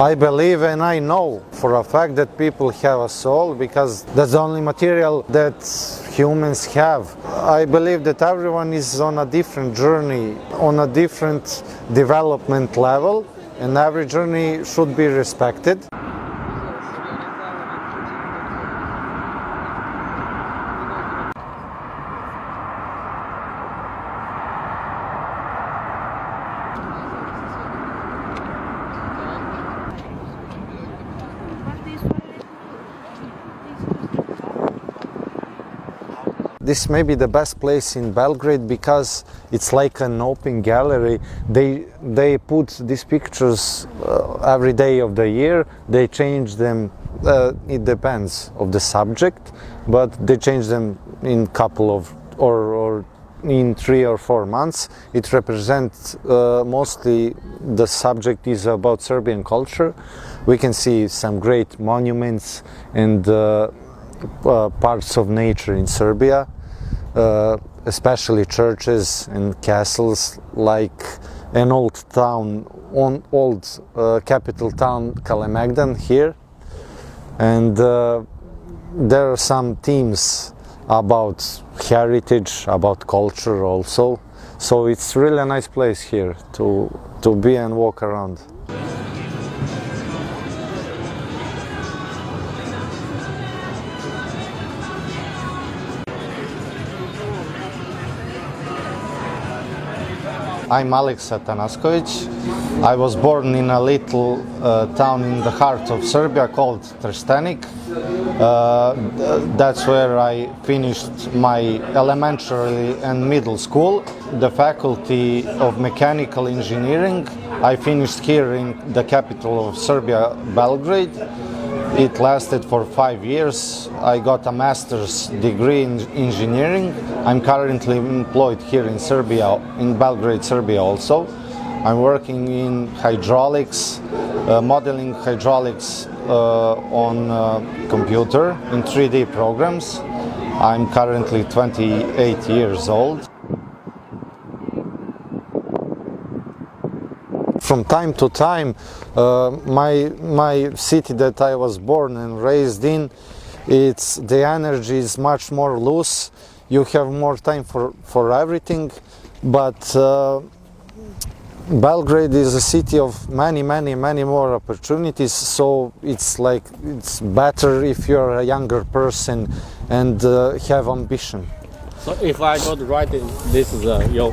I believe and I know for a fact that people have a soul, because that's the only material that humans have. I believe that everyone is on a different journey, on a different development level, and every journey should be respected. This may be the best place in Belgrade because it's like an open gallery. They put these pictures every day of the year. They change them. It depends of the subject, but they change them in couple of or in 3 or 4 months. It represents mostly the subject is about Serbian culture. We can see some great monuments and parts of nature in Serbia, especially churches and castles, like an old town, old capital town Kalemegdan here, and there are some themes about heritage, about culture also. So it's really a nice place here to be and walk around. I'm Alex Atanaskovic. I was born in a little town in the heart of Serbia called Trstenik. That's where I finished my elementary and middle school. The faculty of mechanical engineering I finished here in the capital of Serbia, Belgrade. It lasted for 5 years. I got a master's degree in engineering. I'm currently employed here in Serbia, in Belgrade, Serbia also. I'm working in hydraulics, modeling hydraulics on computer in 3D programs. I'm currently 28 years old. From time to time, my city that I was born and raised in, the energy is much more loose. You have more time for everything, but Belgrade is a city of many more opportunities. So it's better if you're a younger person and have ambition. So if I got right, this is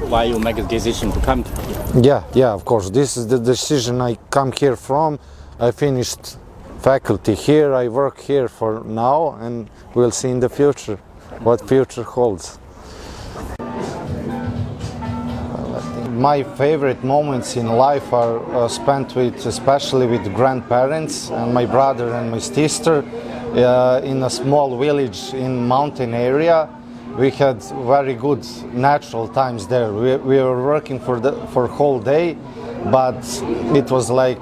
why you make a decision to come here? Yeah, of course. This is the decision I come here from. I finished faculty here, I work here for now, and we'll see in the future what future holds. My favorite moments in life are spent especially with grandparents and my brother and my sister in a small village in mountain area. We had very good natural times there. We were working for whole day, but it was like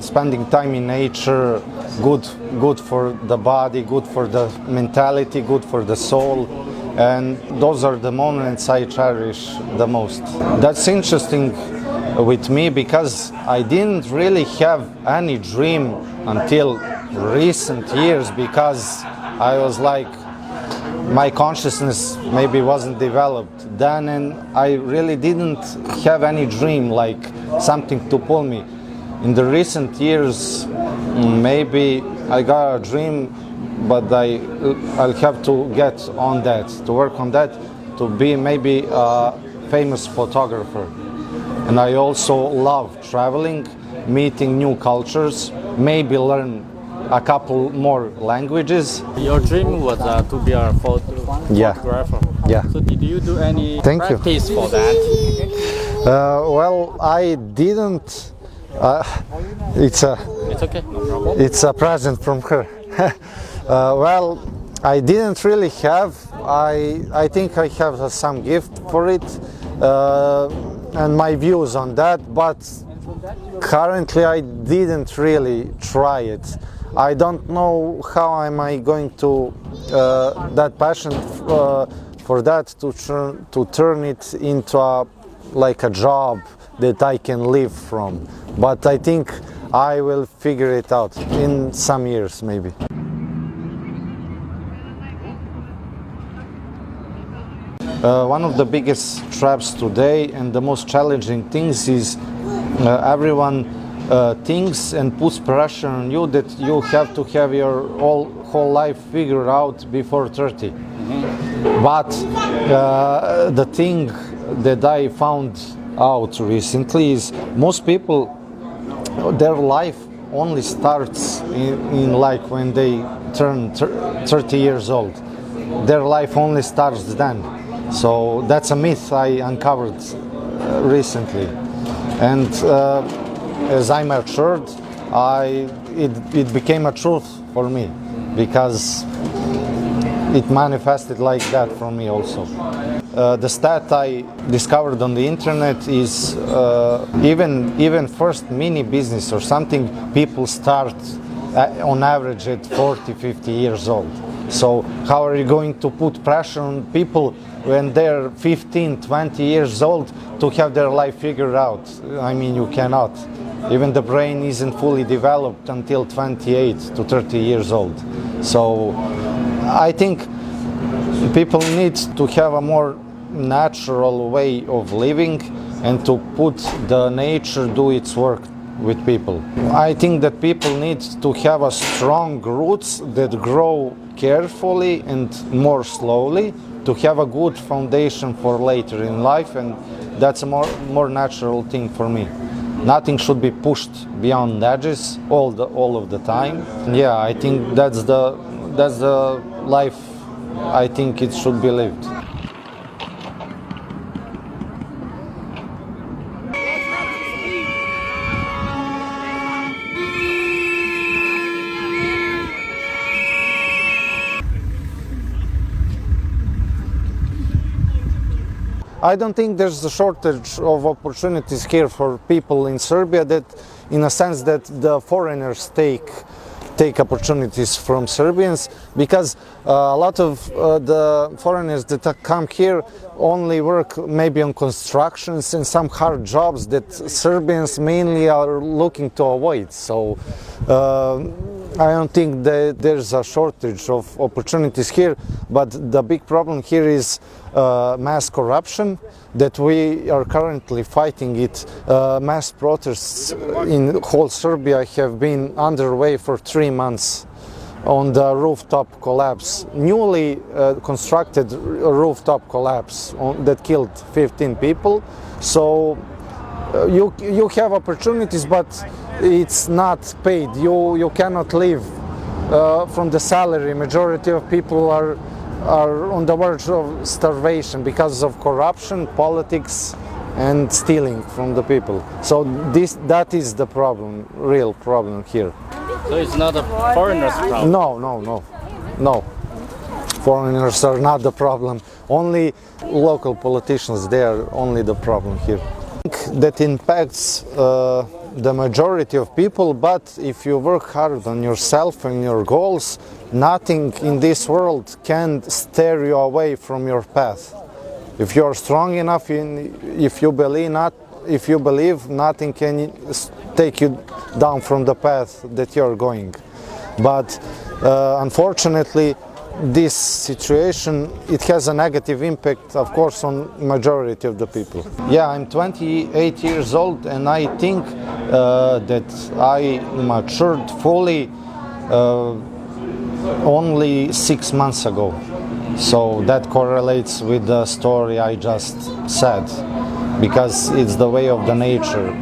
spending time in nature, good for the body, good for the mentality, good for the soul, and those are the moments I cherish the most. That's interesting with me because I didn't really have any dream until recent years, because I was like, my consciousness maybe wasn't developed then, and I really didn't have any dream, like something to pull me. In the recent years, maybe I got a dream, but I'll have to get on that, to work on that, to be maybe a famous photographer. And I also love traveling, meeting new cultures, maybe learn a couple more languages. Your dream was to be a photographer. Yeah. So did you do any practice for that? Well, I didn't. It's okay, no problem. It's a present from her. Well, I didn't really have. I think I have some gift for it, and my views on that. But currently, I didn't really try it. I don't know how am I going to that passion for that to turn it into like a job that I can live from. But I think I will figure it out in some years maybe. One of the biggest traps today and the most challenging things is everyone thinks and puts pressure on you that you have to have your whole life figured out before 30. But the thing that I found out recently is most people, their life only starts in like when they turn 30 years old. Their life only starts then. So that's a myth I uncovered recently. And as I matured, it became a truth for me because it manifested like that for me also. The stat I discovered on the internet is even first mini business or something, people start on average at 40, 50 years old. So how are you going to put pressure on people when they're 15, 20 years old to have their life figured out? I mean, you cannot. Even the brain isn't fully developed until 28 to 30 years old. So I think people need to have a more natural way of living and to put the nature do its work with people. I think that people need to have a strong roots that grow carefully and more slowly to have a good foundation for later in life, and that's a more natural thing for me. Nothing should be pushed beyond edges all of the time. Yeah, I think that's the life I think it should be lived. I don't think there's a shortage of opportunities here for people in Serbia, that in a sense that the foreigners take opportunities from Serbians, because a lot of the foreigners that come here only work maybe on constructions and some hard jobs that Serbians mainly are looking to avoid. So I don't think that there's a shortage of opportunities here, but the big problem here is mass corruption that we are currently fighting it. Mass protests in whole Serbia have been underway for 3 months on the rooftop collapse, newly constructed rooftop collapse that killed 15 people. So you have opportunities, but it's not paid. You cannot live from the salary. Majority of people are on the verge of starvation because of corruption, politics, and stealing from the people. So that is the problem, real problem here. So it's not a foreigner's problem? No. Foreigners are not the problem. Only local politicians, they are only the problem here. I think that impacts the majority of people, but if you work hard on yourself and your goals, nothing in this world can steer you away from your path. If you are strong enough, if you believe, nothing can take you down from the path that you're going. But unfortunately, this situation, it has a negative impact, of course, on majority of the people. Yeah, I'm 28 years old, and I think that I matured fully only 6 months ago. So that correlates with the story I just said, because it's the way of the nature.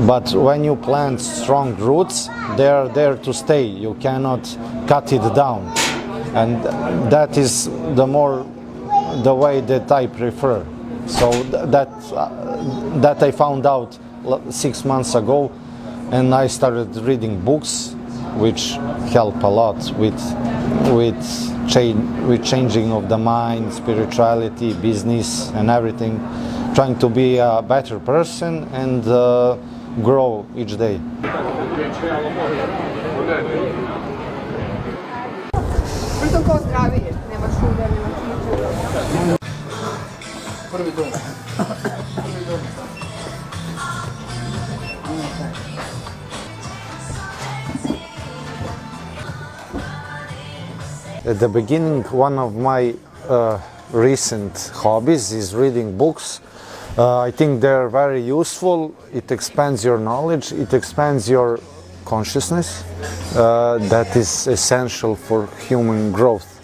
But when you plant strong roots, they are there to stay. You cannot cut it down, and that is the way that I prefer. So that I found out 6 months ago, and I started reading books which help a lot with changing of the mind, spirituality, business, and everything, trying to be a better person and grow each day. Prvi dom. at the beginning, one of my recent hobbies is reading books. I think they're very useful. It expands your knowledge, it expands your consciousness. That is essential for human growth.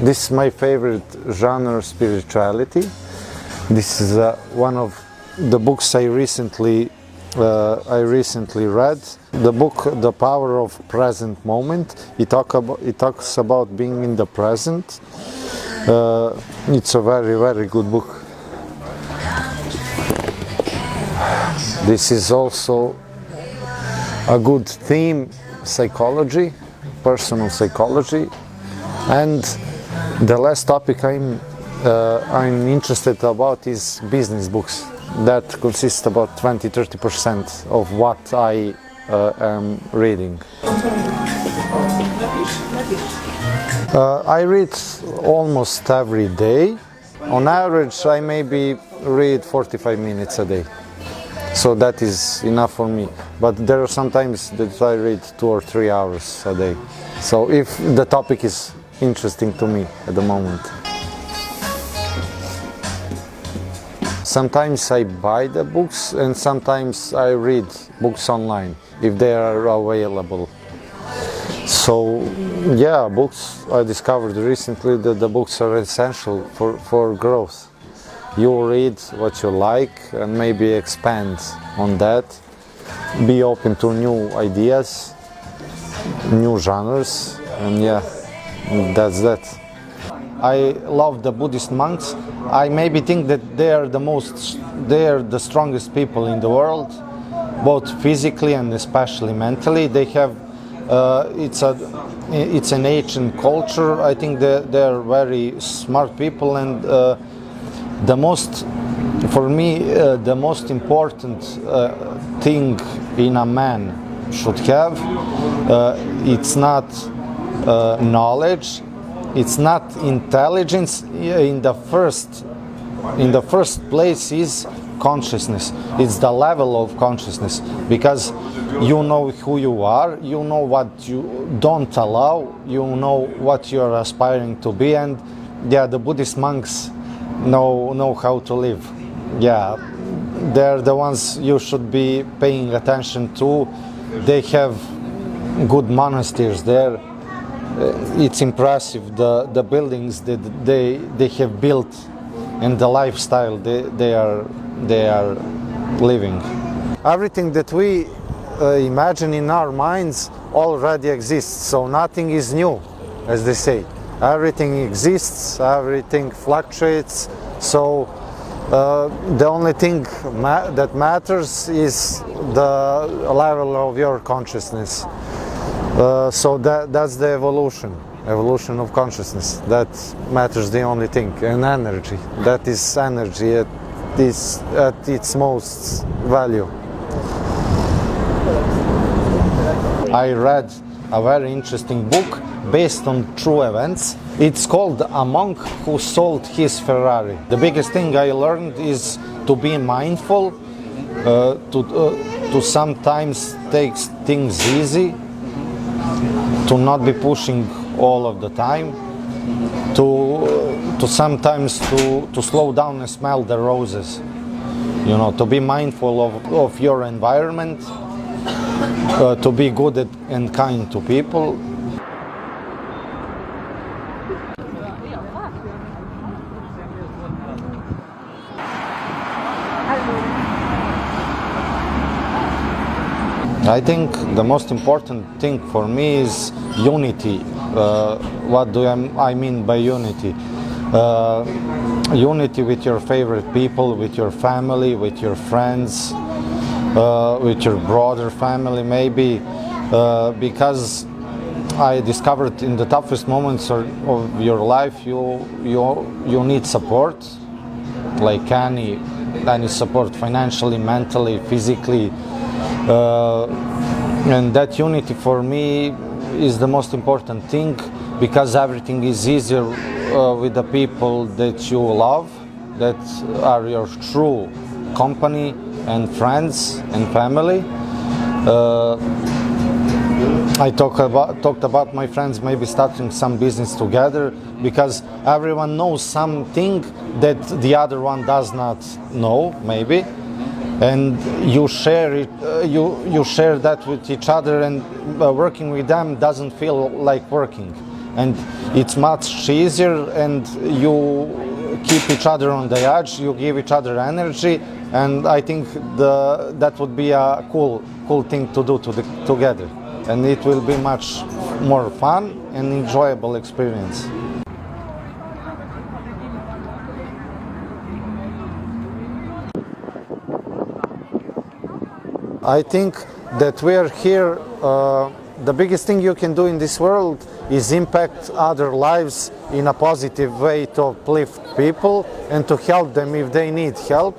This is my favorite genre, spirituality. This is one of the books I recently read. The book, The Power of Present Moment. It talks about being in the present. It's a very, very good book. This is also a good theme, psychology, personal psychology. And the last topic I'm interested about is business books. That consists about 20-30% of what I am reading. I read almost every day. On average, I maybe read 45 minutes a day. So that is enough for me. But there are some times that I read 2 or 3 hours a day. So if the topic is interesting to me at the moment. Sometimes I buy the books and sometimes I read books online if they are available. So yeah, books, I discovered recently that the books are essential for growth. You read what you like and maybe expand on that. Be open to new ideas, new genres, and yeah, that's that. I love the Buddhist monks. I maybe think that they are the strongest people in the world, both physically and especially mentally. They have, it's an ancient culture. I think they are very smart people, and for me, the most important thing in a man should have, it's not knowledge. It's not intelligence. In the first place is consciousness. It's the level of consciousness, because you know who you are, you know what you don't allow, you know what you're aspiring to be, and yeah, the Buddhist monks know how to live. Yeah, they're the ones you should be paying attention to. They have good monasteries there. It's impressive, the buildings that they have built and the lifestyle they are living. Everything that we imagine in our minds already exists, so nothing is new, as they say. Everything exists, everything fluctuates, so the only thing that matters is the level of your consciousness. So that's the evolution of consciousness. That matters, the only thing. And energy, that is energy at its most value. I read a very interesting book based on true events. It's called A Monk Who Sold His Ferrari. The biggest thing I learned is to be mindful, to sometimes take things easy, to not be pushing all of the time, to sometimes to slow down and smell the roses, to be mindful of your environment, to be good and kind to people. I think the most important thing for me is unity. What do I mean by unity? Unity with your favorite people, with your family, with your friends, with your broader family maybe, because I discovered in the toughest moments of your life you need support, like any support, financially, mentally, physically. And that unity for me is the most important thing, because everything is easier with the people that you love, that are your true company and friends and family. I talked about my friends maybe starting some business together, because everyone knows something that the other one does not know, maybe, and you share it. You share that with each other, and working with them doesn't feel like working, and it's much easier. And you keep each other on the edge. You give each other energy, and I think that would be a cool thing to do together. And it will be much more fun and enjoyable experience. I think that we are here, the biggest thing you can do in this world is impact other lives in a positive way, to uplift people and to help them if they need help.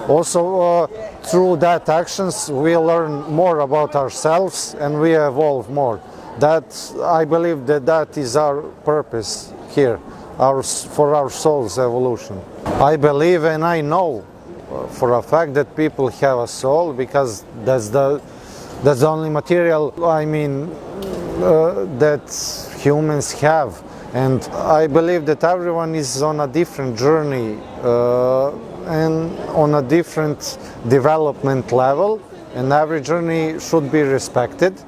Also, through that actions, we learn more about ourselves and we evolve more. That, I believe that is our purpose here, for our soul's evolution. I believe and I know for a fact that people have a soul, because that's the only material, that humans have. And I believe that everyone is on a different journey and on a different development level, and every journey should be respected.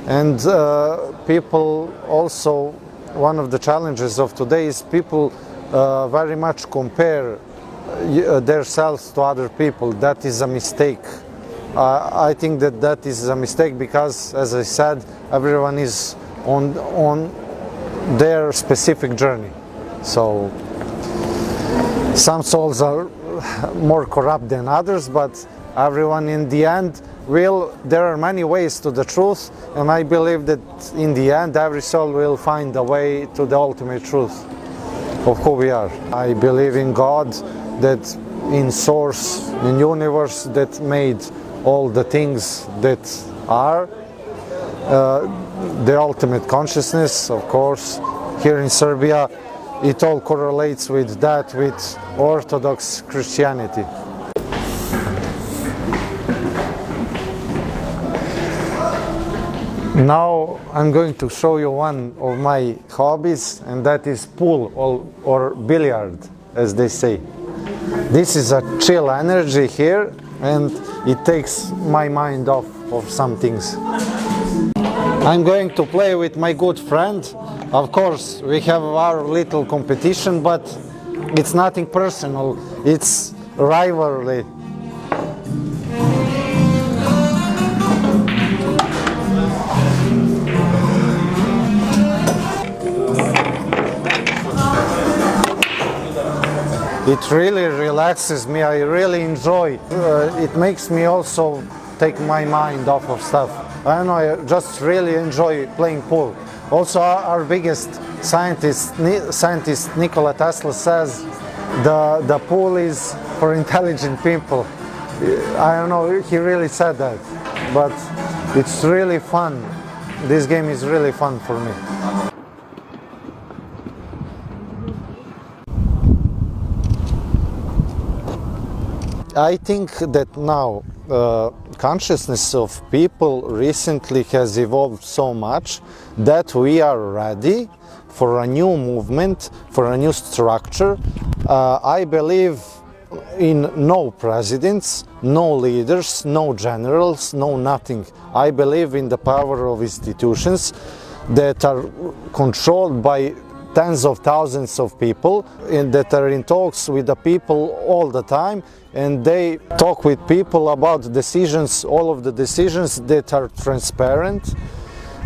And people also, one of the challenges of today is people very much compare themselves to other people. That is a mistake. I think that is a mistake, because, as I said, everyone is on their specific journey. So some souls are more corrupt than others, but everyone in the end there are many ways to the truth, and I believe that in the end every soul will find a way to the ultimate truth of who we are. I believe in God, that in source, in universe that made all the things that are, the ultimate consciousness, of course. Here in Serbia, it all correlates with that, with Orthodox Christianity. Now I'm going to show you one of my hobbies, and that is pool or billiard, as they say. This is a chill energy here, and it takes my mind off of some things. I'm going to play with my good friend. Of course, we have our little competition, but it's nothing personal, it's rivalry. It really relaxes me, I really enjoy. It makes me also take my mind off of stuff. I don't know, I just really enjoy playing pool. Also, our biggest scientist Nikola Tesla says the pool is for intelligent people. I don't know, he really said that, but it's really fun. This game is really fun for me. I think that now consciousness of people recently has evolved so much that we are ready for a new movement, for a new structure. I believe in no presidents, no leaders, no generals, no nothing. I believe in the power of institutions that are controlled by tens of thousands of people, and that are in talks with the people all the time, and they talk with people about decisions, all of the decisions that are transparent,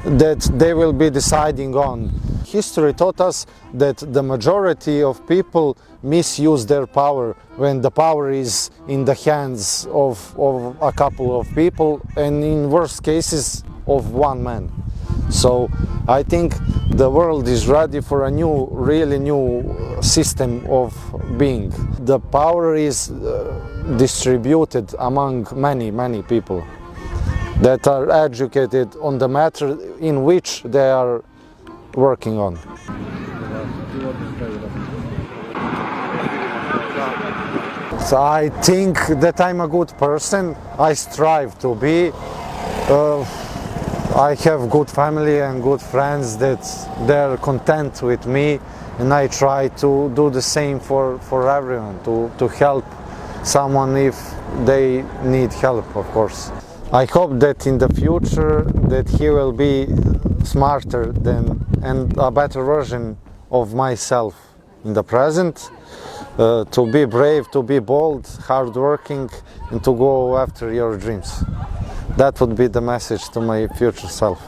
that they will be deciding on. History taught us that the majority of people misuse their power when the power is in the hands of a couple of people, and in worst cases of one man. So I think the world is ready for a new, really new system of being. The power is distributed among many people that are educated on the matter in which they are working on. So I think that I'm a good person. I strive to be. I have good family and good friends that they're content with me, and I try to do the same for everyone, to help someone if they need help, of course. I hope that in the future that he will be smarter than and a better version of myself in the present, to be brave, to be bold, hardworking, and to go after your dreams. That would be the message to my future self.